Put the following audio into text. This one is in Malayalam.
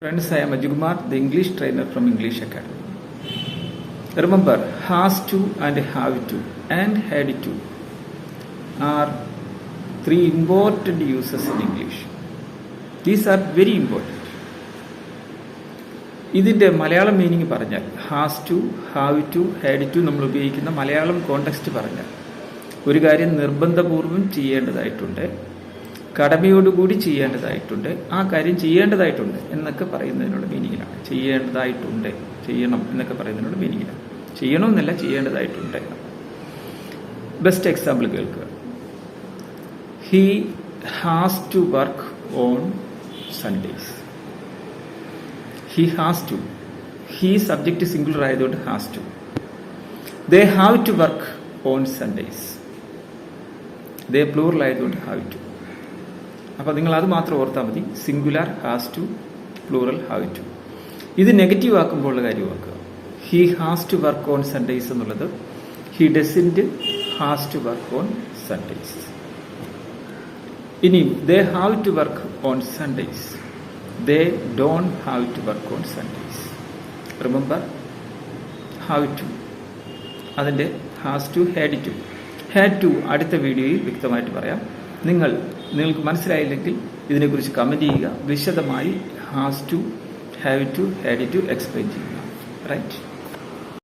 Friends, I am Ajugumar, the English trainer from English Academy. Remember, has to and have to and had to are three important uses in English. These are very important. ഇതിൻ്റെ മലയാളം മീനിങ് പറഞ്ഞാൽ has to, have to, had to നമ്മൾ ഉപയോഗിക്കുന്ന മലയാളം കോണ്ടെക്സ്റ്റ് പറഞ്ഞാൽ ഒരു കാര്യം നിർബന്ധപൂർവം ചെയ്യേണ്ടതായിട്ടുണ്ട്, കടമയോടുകൂടി ചെയ്യേണ്ടതായിട്ടുണ്ട്, ആ കാര്യം ചെയ്യേണ്ടതായിട്ടുണ്ട് എന്നൊക്കെ പറയുന്നതിനുള്ള മീനിങ്ങിലാണ്. ചെയ്യേണ്ടതായിട്ടുണ്ട്, ചെയ്യണം എന്നൊക്കെ പറയുന്നതിനുള്ള മീനിങ്ങിലാണ്. ചെയ്യണമെന്നല്ല, ചെയ്യേണ്ടതായിട്ടുണ്ട്. ബെസ്റ്റ് എക്സാമ്പിൾ കേൾക്കുക. He has to work on Sundays. He has to, he subject singular ആയതുകൊണ്ട് has to. They have to work on Sundays. They plural ആയതുകൊണ്ട് ഹാവ് ടു. അപ്പോൾ നിങ്ങൾ അത് മാത്രം ഓർത്താൽ മതി. Singular has to, plural have to. ഇത് നെഗറ്റീവ് ആക്കുമ്പോൾ ഉള്ള കാര്യം ഓർക്കുക. He has to work on Sundays എന്നുള്ളത് he doesn't has to work on Sundays. ഇനി they have to work on Sundays. They don't have to work on Sundays. Remember, have to അതിൻ്റെ has to, had to. Had to അടുത്ത വീഡിയോയിൽ വ്യക്തമായിട്ട് പറയാം. നിങ്ങൾക്ക് മനസ്സിലായില്ലെങ്കിൽ ഇതിനെക്കുറിച്ച് കമൻറ്റ് ചെയ്യുക. വിശദമായി has to, have to, had to explain ചെയ്യുക. റൈറ്റ്.